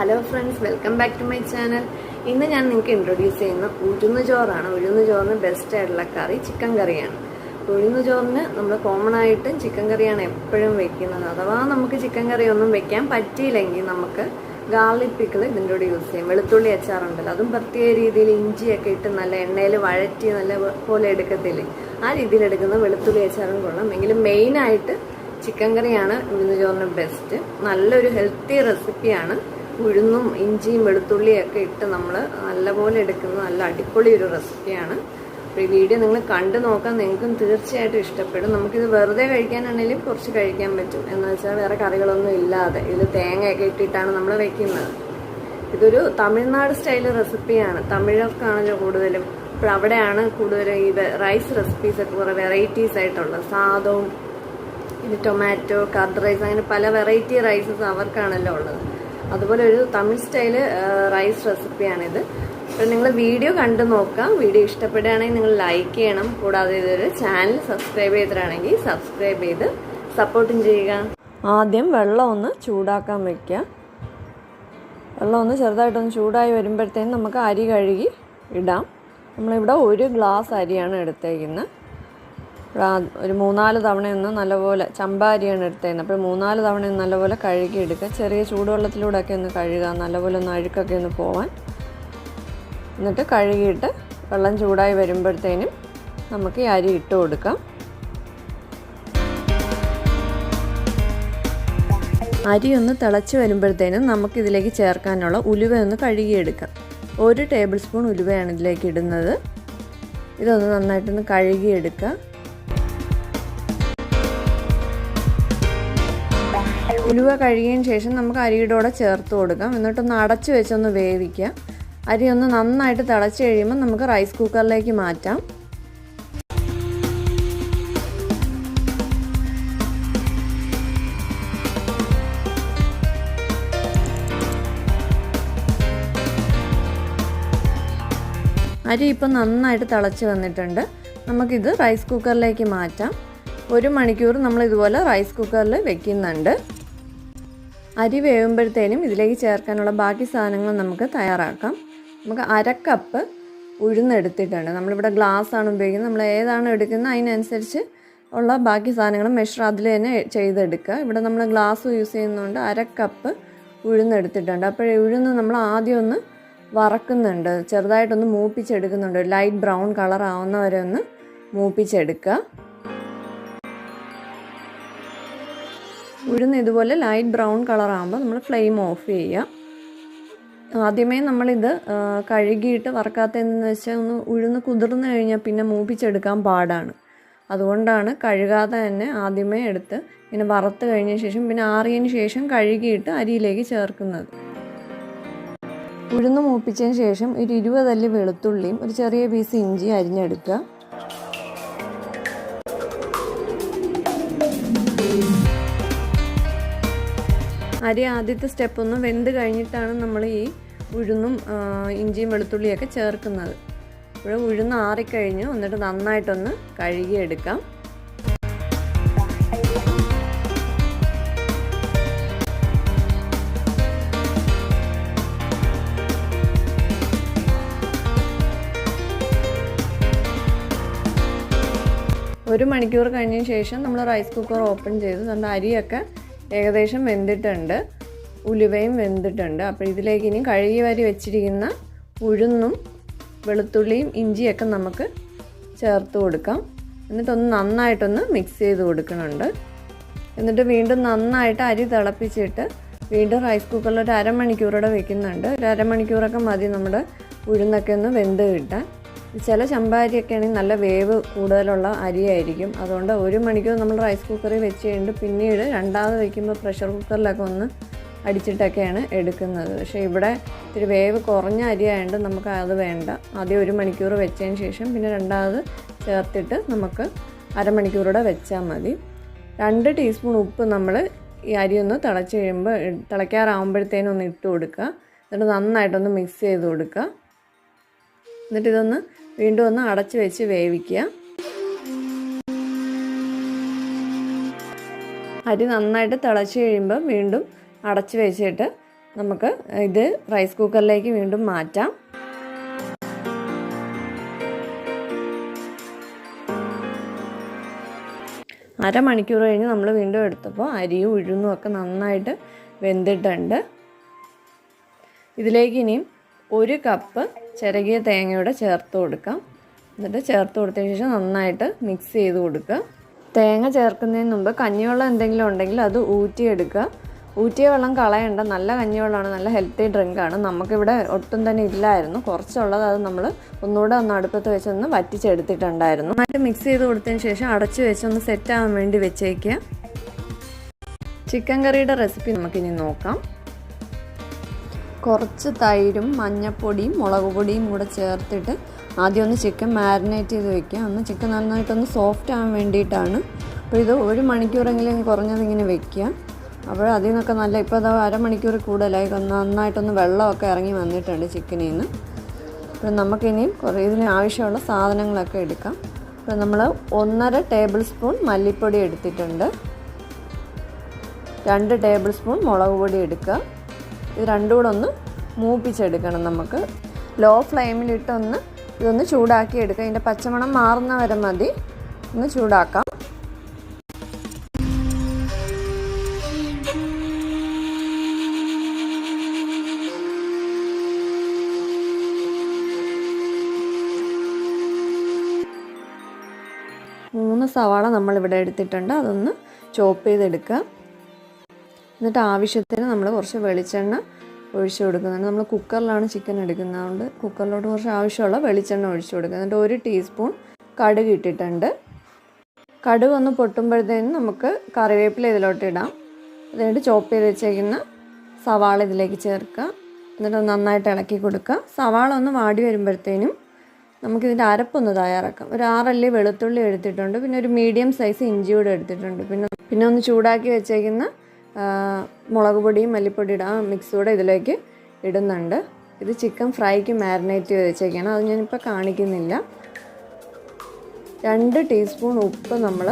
Hello friends, welcome back to my channel. ഇന്ന് ഞാൻ നിങ്ങൾക്ക് ഇൻട്രൊഡ്യൂസ് ചെയ്യുന്ന ഉഴുന്ന് ചോറാണ്. ഉഴുന്ന് ചോറിന് ബെസ്റ്റ് ആയിട്ടുള്ള കറി ചിക്കൻ കറിയാണ്. ഉഴുന്ന് ചോറിന് നമ്മൾ കോമൺ ആയിട്ട് ചിക്കൻ കറിയാണ് എപ്പോഴും വെക്കുന്നത്. അഥവാ നമുക്ക് ചിക്കൻ കറി ഒന്നും വെക്കാൻ പറ്റിയില്ലെങ്കിൽ നമുക്ക് ഗാർലിക് പിക്കിൾ ഇതിൻ്റെ കൂടെ യൂസ് ചെയ്യും. വെളുത്തുള്ളി അച്ചാറുണ്ടല്ലോ, അതും പ്രത്യേക രീതിയിൽ ഇഞ്ചിയൊക്കെ ഇട്ട് നല്ല എണ്ണയിൽ വഴറ്റി നല്ല പോലെ എടുക്കത്തില്ലേ, ആ രീതിയിൽ എടുക്കുന്ന വെളുത്തുള്ളി അച്ചാറും കൊള്ളാം. എങ്കിലും മെയിനായിട്ട് ചിക്കൻ കറിയാണ് ഉഴുന്ന് ചോറിന് ബെസ്റ്റ്. നല്ലൊരു ഹെൽത്തി റെസിപ്പിയാണ്. ഉഴുന്നും ഇഞ്ചിയും വെളുത്തുള്ളിയും ഒക്കെ ഇട്ട് നമ്മൾ നല്ലപോലെ എടുക്കുന്ന നല്ല അടിപൊളി ഒരു റെസിപ്പിയാണ്. അപ്പോൾ ഈ വീഡിയോ നിങ്ങൾ കണ്ടു നോക്കാൻ നിങ്ങൾക്കും തീർച്ചയായിട്ടും ഇഷ്ടപ്പെടും. നമുക്കിത് വെറുതെ കഴിക്കാനാണെങ്കിലും കുറച്ച് കഴിക്കാൻ പറ്റും. എന്ന് വെച്ചാൽ വേറെ കറികളൊന്നും ഇല്ലാതെ ഇതിൽ തേങ്ങയൊക്കെ ഇട്ടിട്ടാണ് നമ്മൾ വെക്കുന്നത്. ഇതൊരു തമിഴ്നാട് സ്റ്റൈൽ റെസിപ്പിയാണ്. തമിഴർക്കാണല്ലോ കൂടുതലും. അപ്പോൾ അവിടെയാണ് കൂടുതലും ഈ റൈസ് റെസിപ്പീസൊക്കെ കുറേ വെറൈറ്റീസ് ആയിട്ടുള്ളത്. സാദവും ഇത് ടൊമാറ്റോ, കർഡ് റൈസ്, അങ്ങനെ പല വെറൈറ്റി റൈസസ് അവർക്കാണല്ലോ ഉള്ളത്. അതുപോലെ ഒരു തമിഴ് സ്റ്റൈല് റൈസ് റെസിപ്പിയാണിത്. അപ്പോൾ നിങ്ങൾ വീഡിയോ കണ്ടു നോക്കാം. വീഡിയോ ഇഷ്ടപ്പെടുകയാണെങ്കിൽ നിങ്ങൾ ലൈക്ക് ചെയ്യണം. കൂടാതെ ഇതൊരു ചാനൽ സബ്സ്ക്രൈബ് ചെയ്തിട്ടാണെങ്കിൽ സബ്സ്ക്രൈബ് ചെയ്ത് സപ്പോർട്ടും ചെയ്യുക. ആദ്യം വെള്ളം ഒന്ന് ചൂടാക്കാൻ വയ്ക്കുക. വെള്ളം ഒന്ന് ചെറുതായിട്ടൊന്ന് ചൂടായി വരുമ്പോഴത്തേനും നമുക്ക് അരി കഴുകി ഇടാം. നമ്മളിവിടെ 1 ഗ്ലാസ് അരിയാണ് എടുത്തേക്കുന്നത്. ഒരു 3-4 തവണയൊന്ന് നല്ലപോലെ ചമ്പ അരിയാണ് എടുത്തേക്കുന്നത്. അപ്പോൾ 3-4 തവണയൊന്ന് നല്ലപോലെ കഴുകി എടുക്കുക. ചെറിയ ചൂടുവെള്ളത്തിലൂടെയൊക്കെ ഒന്ന് കഴുകുക, നല്ലപോലെ ഒന്ന് അഴുക്കൊക്കെ ഒന്ന് പോവാൻ. എന്നിട്ട് കഴുകിയിട്ട് വെള്ളം ചൂടായി വരുമ്പോഴത്തേനും നമുക്ക് ഈ അരി ഇട്ട് കൊടുക്കാം. അരി ഒന്ന് തിളച്ച് വരുമ്പോഴത്തേനും നമുക്കിതിലേക്ക് ചേർക്കാനുള്ള ഉലുവ ഒന്ന് കഴുകിയെടുക്കാം. 1 ടേബിൾ സ്പൂൺ ഉലുവയാണ് ഇതിലേക്ക് ഇടുന്നത്. ഇതൊന്ന് നന്നായിട്ടൊന്ന് കഴുകിയെടുക്കുക. ഉലുവ കഴുകിയതിന് ശേഷം നമുക്ക് അരിയുടെ കൂടെ ചേർത്ത് കൊടുക്കാം. എന്നിട്ടൊന്ന് അടച്ചു വെച്ചൊന്ന് വേവിക്കുക. അരി ഒന്ന് നന്നായിട്ട് തിളച്ച് കഴിയുമ്പോൾ നമുക്ക് റൈസ് കുക്കറിലേക്ക് മാറ്റാം. അരി ഇപ്പം നന്നായിട്ട് തിളച്ച് വന്നിട്ടുണ്ട്. നമുക്കിത് റൈസ് കുക്കറിലേക്ക് മാറ്റാം. 1 മണിക്കൂർ നമ്മൾ ഇതുപോലെ റൈസ് കുക്കറിൽ വെക്കുന്നുണ്ട്. അരി വേവുമ്പോഴത്തേനും ഇതിലേക്ക് ചേർക്കാനുള്ള ബാക്കി സാധനങ്ങൾ നമുക്ക് തയ്യാറാക്കാം. നമുക്ക് 1/2 കപ്പ് ഉഴുന്നെടുത്തിട്ടുണ്ട്. നമ്മളിവിടെ ഗ്ലാസ് ആണ് ഉപയോഗിക്കുന്നത്. നമ്മൾ ഏതാണ് എടുക്കുന്നത് അതിനനുസരിച്ച് ഉള്ള ബാക്കി സാധനങ്ങൾ മെഷർ അതിൽ തന്നെ ചെയ്തെടുക്കുക. ഇവിടെ നമ്മൾ ഗ്ലാസ് യൂസ് ചെയ്യുന്നതുകൊണ്ട് 1/2 കപ്പ് ഉഴുന്നെടുത്തിട്ടുണ്ട്. അപ്പോൾ ഉഴുന്ന് നമ്മൾ ആദ്യം ഒന്ന് വറക്കുന്നുണ്ട്, ചെറുതായിട്ടൊന്ന് മൂപ്പിച്ചെടുക്കുന്നുണ്ട്. ലൈറ്റ് ബ്രൗൺ കളർ ആവുന്നവരെ ഒന്ന് മൂപ്പിച്ചെടുക്കുക. ഉഴുന്ന് ഇതുപോലെ ലൈറ്റ് ബ്രൗൺ കളർ ആകുമ്പോൾ നമ്മൾ ഫ്ലെയിം ഓഫ് ചെയ്യുക. ആദ്യമേ നമ്മളിത് കഴുകിയിട്ട് വറക്കാത്തതെന്ന് വെച്ചാൽ ഒന്ന് ഉഴുന്ന് കുതിർന്ന് കഴിഞ്ഞാൽ പിന്നെ മൂപ്പിച്ചെടുക്കാൻ പാടാണ്. അതുകൊണ്ടാണ് കഴുകാതെ തന്നെ ആദ്യമേ എടുത്ത് ഇങ്ങനെ വറുത്ത് കഴിഞ്ഞ ശേഷം പിന്നെ ആറിയതിന് ശേഷം കഴുകിയിട്ട് അരിയിലേക്ക് ചേർക്കുന്നത്. ഉഴുന്ന് മൂപ്പിച്ചതിന് ശേഷം ഒരു 20 അല്ലി വെളുത്തുള്ളിയും ഒരു ചെറിയ പീസ് ഇഞ്ചി അരിഞ്ഞെടുക്കുക. അരി ആദ്യത്തെ സ്റ്റെപ്പ് ഒന്ന് വെന്ത് കഴിഞ്ഞിട്ടാണ് നമ്മൾ ഈ ഉഴുന്നും ഇഞ്ചിയും വെളുത്തുള്ളിയൊക്കെ ചേർക്കുന്നത്. ഇപ്പോൾ ഉഴുന്ന് ആറിക്കഴിഞ്ഞു. എന്നിട്ട് നന്നായിട്ടൊന്ന് കഴുകിയെടുക്കാം. ഒരു മണിക്കൂർ കഴിഞ്ഞതിന് ശേഷം നമ്മൾ റൈസ് കുക്കർ ഓപ്പൺ ചെയ്തു. നമ്മുടെ അരിയൊക്കെ ഏകദേശം വെന്തിട്ടുണ്ട്, ഉലുവയും വെന്തിട്ടുണ്ട്. അപ്പോൾ ഇതിലേക്ക് ഇനി കഴുകി വാരി വെച്ചിരിക്കുന്ന ഉഴുന്നും വെളുത്തുള്ളിയും ഇഞ്ചിയൊക്കെ നമുക്ക് ചേർത്ത് കൊടുക്കാം. എന്നിട്ടൊന്ന് നന്നായിട്ടൊന്ന് മിക്സ് ചെയ്ത് കൊടുക്കുന്നുണ്ട്. എന്നിട്ട് വീണ്ടും നന്നായിട്ട് അരി തിളപ്പിച്ചിട്ട് വീണ്ടും റൈസ് കുക്കറിൽ ഒരു 1/2 മണിക്കൂറോടെ വെക്കുന്നുണ്ട്. ഒരു 1/2 മണിക്കൂറൊക്കെ മതി നമ്മുടെ ഉഴുന്നൊക്കെ ഒന്ന് വെന്ത് കിട്ടാൻ. ചില ചമ്പ അരിയൊക്കെ ആണെങ്കിൽ നല്ല വേവ് കൂടുതലുള്ള അരിയായിരിക്കും. അതുകൊണ്ട് 1 മണിക്കൂർ നമ്മൾ റൈസ് കുക്കറിൽ വെച്ച് കഴിഞ്ഞിട്ട് പിന്നീട് രണ്ടാമത് വയ്ക്കുമ്പോൾ പ്രഷർ കുക്കറിലൊക്കെ ഒന്ന് അടിച്ചിട്ടൊക്കെയാണ് എടുക്കുന്നത്. പക്ഷേ ഇവിടെ ഇത്തിരി വേവ് കുറഞ്ഞ അരിയായതുകൊണ്ട് നമുക്ക് അത് വേണ്ട. ആദ്യം 1 മണിക്കൂർ വെച്ചതിന് ശേഷം പിന്നെ രണ്ടാമത് ചേർത്തിട്ട് നമുക്ക് 1/2 മണിക്കൂറോടെ വെച്ചാൽ മതി. 2 ടീസ്പൂൺ ഉപ്പ് നമ്മൾ ഈ അരി ഒന്ന് തിളച്ച് കഴിയുമ്പോൾ തിളയ്ക്കാറാകുമ്പോഴത്തേനും ഒന്ന് ഇട്ട് കൊടുക്കുക. എന്നിട്ട് നന്നായിട്ടൊന്ന് മിക്സ് ചെയ്ത് കൊടുക്കുക. എന്നിട്ട് ഇതൊന്ന് വീണ്ടും ഒന്ന് അടച്ച് വെച്ച് വേവിക്കുക. അരി നന്നായിട്ട് തിളച്ച് കഴിയുമ്പോൾ വീണ്ടും അടച്ച് വെച്ചിട്ട് നമുക്ക് ഇത് റൈസ് കുക്കറിലേക്ക് വീണ്ടും മാറ്റാം. അരമണിക്കൂർ കഴിഞ്ഞ് നമ്മൾ വീണ്ടും എടുത്തപ്പോൾ അരിയും ഉഴുന്നും ഒക്കെ നന്നായിട്ട് വെന്തിട്ടുണ്ട്. ഇതിലേക്ക് ഇനിയും 1 കപ്പ് ചിരകിയ തേങ്ങയോടെ ചേർത്ത് കൊടുക്കാം. എന്നിട്ട് ചേർത്ത് കൊടുത്തതിന് ശേഷം നന്നായിട്ട് മിക്സ് ചെയ്ത് കൊടുക്കുക. തേങ്ങ ചേർക്കുന്നതിന് മുമ്പ് കഞ്ഞിവെള്ളം എന്തെങ്കിലും ഉണ്ടെങ്കിൽ അത് ഊറ്റിയെടുക്കുക. ഊറ്റിയ വെള്ളം കളയണ്ട, നല്ല കഞ്ഞിവെള്ളമാണ്, നല്ല ഹെൽത്തി ഡ്രിങ്കാണ്. നമുക്കിവിടെ ഒട്ടും തന്നെ ഇല്ലായിരുന്നു, കുറച്ചുള്ളത് അത് നമ്മൾ ഒന്നുകൂടെ അടുപ്പത്ത് വെച്ചൊന്ന് വറ്റിച്ചെടുത്തിട്ടുണ്ടായിരുന്നു. നന്നായിട്ട് മിക്സ് ചെയ്ത് കൊടുത്തതിന് ശേഷം അടച്ച് വെച്ചൊന്ന് സെറ്റാകാൻ വേണ്ടി വെച്ചേക്കുക. ചിക്കൻ കറിയുടെ റെസിപ്പി നമുക്കിനി നോക്കാം. കുറച്ച് തൈരും മഞ്ഞൾപ്പൊടിയും മുളക് പൊടിയും കൂടെ ചേർത്തിട്ട് ആദ്യം ഒന്ന് ചിക്കൻ മാരിനേറ്റ് ചെയ്ത് വെക്കുക. ചിക്കൻ നന്നായിട്ടൊന്ന് സോഫ്റ്റ് ആകാൻ വേണ്ടിയിട്ടാണ്. അപ്പോൾ ഇത് 1 മണിക്കൂറെങ്കിലും കുറഞ്ഞതിങ്ങനെ വെക്കുക. അപ്പോൾ അതിൽ നിന്നൊക്കെ ഇപ്പോൾ അത് അരമണിക്കൂർ കൂടുതലായി നന്നായിട്ടൊന്ന് വെള്ളമൊക്കെ ഇറങ്ങി വന്നിട്ടുണ്ട് ചിക്കനിൽ നിന്ന്. അപ്പോൾ നമുക്കിനിയും ഇതിന് ആവശ്യമുള്ള സാധനങ്ങളൊക്കെ എടുക്കാം. അപ്പോൾ നമ്മൾ 1.5 ടേബിൾ സ്പൂൺ മല്ലിപ്പൊടി എടുത്തിട്ടുണ്ട്. 2 ടേബിൾ സ്പൂൺ മുളക് പൊടി എടുക്കുക. ഇത് രണ്ടും കൂടെ ഒന്ന് മൂപ്പിച്ചെടുക്കണം. നമുക്ക് ലോ ഫ്ലെയിമിലിട്ട് ഇതൊന്ന് ചൂടാക്കി എടുക്കുക. ഇതിൻ്റെ പച്ചമണം മാറുന്ന വരെ മതി ഒന്ന് ചൂടാക്കാം. മൂന്ന് സവാള നമ്മളിവിടെ എടുത്തിട്ടുണ്ട്, അതൊന്ന് ചോപ്പ് ചെയ്തെടുക്കുക. എന്നിട്ട് ആവശ്യത്തിന് നമ്മൾ കുറച്ച് വെളിച്ചെണ്ണ ഒഴിച്ചു കൊടുക്കുന്നുണ്ട്. നമ്മൾ കുക്കറിലാണ് ചിക്കൻ എടുക്കുന്നത്, അതുകൊണ്ട് കുക്കറിലോട്ട് കുറച്ച് ആവശ്യമുള്ള വെളിച്ചെണ്ണ ഒഴിച്ചു കൊടുക്കുക. എന്നിട്ട് 1 ടീസ്പൂൺ കടുക് ഇട്ടിട്ടുണ്ട്. കടുക് ഒന്ന് പൊട്ടുമ്പോഴത്തേനും നമുക്ക് കറിവേപ്പില ഇതിലോട്ട് ഇടാം. എന്നിട്ട് ചോപ്പ് ചെയ്ത് വെച്ചേക്കുന്ന സവാള ഇതിലേക്ക് ചേർക്കുക. എന്നിട്ട് നന്നായിട്ട് ഇളക്കി കൊടുക്കുക. സവാള ഒന്ന് വാടി വരുമ്പോഴത്തേനും നമുക്കിതിൻ്റെ അരപ്പൊന്ന് തയ്യാറാക്കാം. ഒരു 6 അല്ലി വെളുത്തുള്ളി എടുത്തിട്ടുണ്ട്, പിന്നെ ഒരു മീഡിയം സൈസ് ഇഞ്ചി കൂടെ എടുത്തിട്ടുണ്ട്, പിന്നെ ഒന്ന് ചൂടാക്കി വെച്ചേക്കുന്ന മുളക് പൊടിയും മല്ലിപ്പൊടിയുടെ ആ മിക്സ് കൂടെ ഇതിലേക്ക് ഇടുന്നുണ്ട്. ഇത് ചിക്കൻ ഫ്രൈക്ക് മാരിനേറ്റ് ചെയ്ത് വെച്ചേക്കാണ്, അത് ഞാനിപ്പോൾ കാണിക്കുന്നില്ല. 2 ടീസ്പൂൺ ഉപ്പ് നമ്മൾ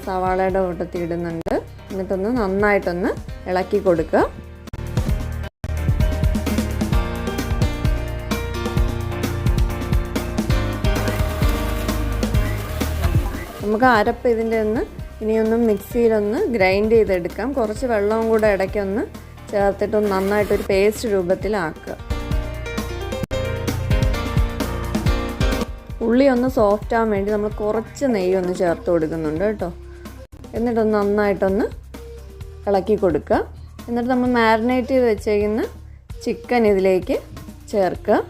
സവാളയുടെ കൂട്ടത്തിൽ ഇടുന്നുണ്ട്. എന്നിട്ടൊന്ന് നന്നായിട്ടൊന്ന് ഇളക്കി കൊടുക്കുക. നമുക്ക് അരപ്പ് ഇതിൻ്റെ ഇനിയൊന്ന് മിക്സിയിലൊന്ന് ഗ്രൈൻഡ് ചെയ്തെടുക്കാം. കുറച്ച് വെള്ളവും കൂടെ ഇടയ്ക്കൊന്ന് ചേർത്തിട്ടൊന്ന് നന്നായിട്ടൊരു പേസ്റ്റ് രൂപത്തിലാക്കുക. ഉള്ളി ഒന്ന് സോഫ്റ്റ് ആവാൻ വേണ്ടി നമ്മൾ കുറച്ച് നെയ്യൊന്ന് ചേർത്ത് കൊടുക്കുന്നുണ്ട് കേട്ടോ. എന്നിട്ടൊന്ന് നന്നായിട്ടൊന്ന് ഇളക്കി കൊടുക്കുക. എന്നിട്ട് നമ്മൾ മാരിനേറ്റ് ചെയ്ത് വെച്ചേക്കുന്ന ചിക്കൻ ഇതിലേക്ക് ചേർക്കുക.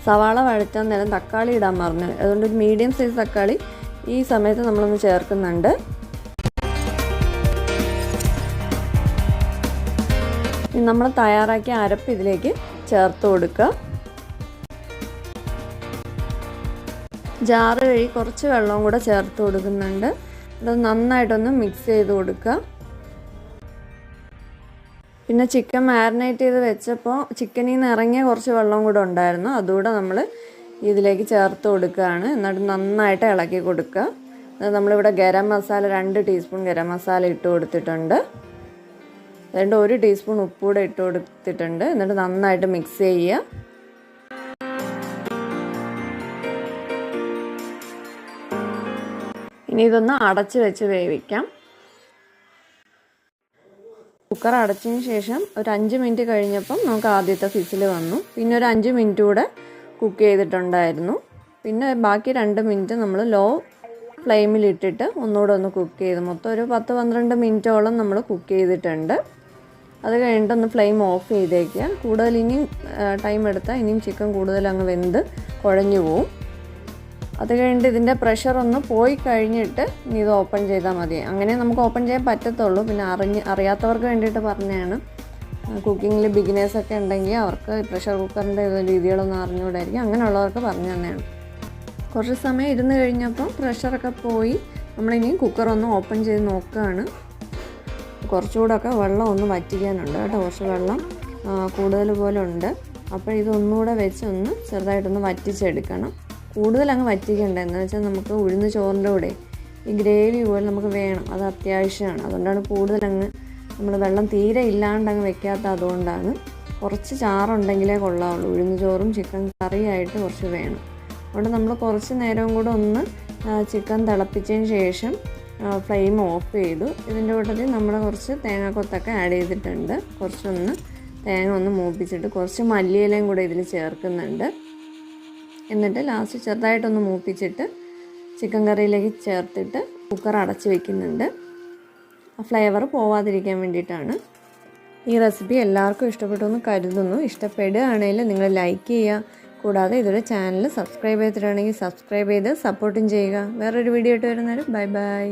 സവാള വഴറ്റാൻ നേരം തക്കാളി ഇടാൻ മറന്നു, അതുകൊണ്ട് ഒരു മീഡിയം സൈസ് തക്കാളി ഈ സമയത്ത് നമ്മളൊന്ന് ചേർക്കുന്നുണ്ട്. നമ്മൾ തയ്യാറാക്കിയ അരപ്പ് ഇതിലേക്ക് ചേർത്ത് കൊടുക്കുക. ജാറ് കഴുകി കുറച്ച് വെള്ളവും കൂടെ ചേർത്ത് കൊടുക്കുന്നുണ്ട്. അത് നന്നായിട്ടൊന്ന് മിക്സ് ചെയ്ത് കൊടുക്കുക. പിന്നെ ചിക്കൻ മാരിനേറ്റ് ചെയ്ത് വെച്ചപ്പോൾ ചിക്കനിൽ നിന്ന് ഇറങ്ങിയ കുറച്ച് വെള്ളം കൂടെ ഉണ്ടായിരുന്നു, അതുകൂടെ നമ്മൾ ഇതിലേക്ക് ചേർത്ത് കൊടുക്കുകയാണ്. എന്നിട്ട് നന്നായിട്ട് ഇളക്കി കൊടുക്കുക. നമ്മളിവിടെ ഗരം മസാല 2 ടീസ്പൂൺ ഗരം മസാല ഇട്ട് കൊടുത്തിട്ടുണ്ട്. അതുകൊണ്ട് 1 ടീസ്പൂൺ ഉപ്പ് കൂടെ ഇട്ട് കൊടുത്തിട്ടുണ്ട്. എന്നിട്ട് നന്നായിട്ട് മിക്സ് ചെയ്യുക. ഇനി ഇതൊന്ന് അടച്ച് വെച്ച് വേവിക്കാം. കുക്കർ അടച്ചതിന് ശേഷം ഒരു 5 മിനിറ്റ് കഴിഞ്ഞപ്പം നമുക്ക് ആദ്യത്തെ ഫിസിൽ വന്നു. പിന്നെ ഒരു 5 മിനിറ്റ് കൂടെ കുക്ക് ചെയ്തിട്ടുണ്ടായിരുന്നു. പിന്നെ ബാക്കി 2 മിനിറ്റ് നമ്മൾ ലോ ഫ്ലെയിമിലിട്ടിട്ട് ഒന്നുകൂടെ ഒന്ന് കുക്ക് ചെയ്ത് മൊത്തം ഒരു 10-12 മിനിറ്റോളം നമ്മൾ കുക്ക് ചെയ്തിട്ടുണ്ട്. അത് കഴിഞ്ഞിട്ടൊന്ന് ഫ്ലെയിം ഓഫ് ചെയ്തേക്കുക. കൂടുതൽ ഇനിയും ടൈം എടുത്താൽ ഇനിയും ചിക്കൻ കൂടുതൽ അങ്ങ് വെന്ത് കുഴഞ്ഞു പോവും. അത് കഴിഞ്ഞിട്ട് ഇതിൻ്റെ പ്രഷർ ഒന്ന് പോയി കഴിഞ്ഞിട്ട് ഇനി ഇത് ഓപ്പൺ ചെയ്താൽ മതി. അങ്ങനെ നമുക്ക് ഓപ്പൺ ചെയ്യാൻ പറ്റത്തുള്ളൂ. പിന്നെ അറിയാത്തവർക്ക് വേണ്ടിയിട്ട് പറഞ്ഞതാണ്. കുക്കിങ്ങിൽ ബിഗിനേഴ്സൊക്കെ ഉണ്ടെങ്കിൽ അവർക്ക് പ്രഷർ കുക്കറിൻ്റെ രീതികളൊന്നും അറിഞ്ഞുകൂടായിരിക്കും. അങ്ങനെയുള്ളവർക്ക് പറഞ്ഞു തന്നെയാണ്. കുറച്ച് സമയം ഇരുന്ന് കഴിഞ്ഞപ്പോൾ പ്രഷറൊക്കെ പോയി. നമ്മളിനി കുക്കറൊന്ന് ഓപ്പൺ ചെയ്ത് നോക്കുകയാണ്. കുറച്ചുകൂടെയൊക്കെ വെള്ളം ഒന്ന് വറ്റിക്കാനുണ്ട് കേട്ടോ. കുറച്ച് വെള്ളം കൂടുതൽ പോലെ ഉണ്ട്. അപ്പോൾ ഇതൊന്നുകൂടെ വെച്ച് ഒന്ന് ചെറുതായിട്ടൊന്ന് വറ്റിച്ചെടുക്കണം. കൂടുതൽ അങ്ങ് വറ്റിക്കണ്ട, എന്ന് വെച്ചാൽ നമുക്ക് ഉഴുന്ന് ചോറിൻ്റെ കൂടെ ഈ ഗ്രേവി പോലെ നമുക്ക് വേണം, അത് അത്യാവശ്യമാണ്. അതുകൊണ്ടാണ് കൂടുതൽ അങ്ങ് നമ്മൾ വെള്ളം തീരെ ഇല്ലാണ്ട് അങ്ങ് വെക്കാത്ത. അതുകൊണ്ടാണ് കുറച്ച് ചാറുണ്ടെങ്കിലേ കൊള്ളാവുള്ളൂ. ഉഴുന്ന് ചോറും ചിക്കൻ കറിയായിട്ട് കുറച്ച് വേണം. അതുകൊണ്ട് നമ്മൾ കുറച്ച് നേരവും കൂടെ ഒന്ന് ചിക്കൻ തിളപ്പിച്ചതിന് ശേഷം ഫ്ലെയിം ഓഫ് ചെയ്തു. ഇതിൻ്റെ കൂട്ടത്തിൽ നമ്മൾ കുറച്ച് തേങ്ങാക്കൊത്തൊക്കെ ആഡ് ചെയ്തിട്ടുണ്ട്. കുറച്ചൊന്ന് തേങ്ങ ഒന്ന് മൂപ്പിച്ചിട്ട് കുറച്ച് മല്ലിയിലയും കൂടെ ഇതിൽ ചേർക്കുന്നുണ്ട്. എന്നിട്ട് ലാസ്റ്റ് ചെറുതായിട്ടൊന്ന് മൂപ്പിച്ചിട്ട് ചിക്കൻ കറിയിലേക്ക് ചേർത്തിട്ട് കുക്കർ അടച്ച് വയ്ക്കുന്നുണ്ട്. ആ ഫ്ലേവർ പോവാതിരിക്കാൻ വേണ്ടിയിട്ടാണ്. ഈ റെസിപ്പി എല്ലാവർക്കും ഇഷ്ടപ്പെട്ടു എന്ന് കരുതുന്നു. ഇഷ്ടപ്പെടുകയാണെങ്കിൽ നിങ്ങൾ ലൈക്ക് ചെയ്യുക. കൂടാതെ ഇതൊരു ചാനൽ സബ്സ്ക്രൈബ് ചെയ്തിട്ടാണെങ്കിൽ സബ്സ്ക്രൈബ് ചെയ്ത് സപ്പോർട്ടും ചെയ്യുക. വേറൊരു വീഡിയോ ആയിട്ട് വരുന്നവരും ബൈ ബൈ.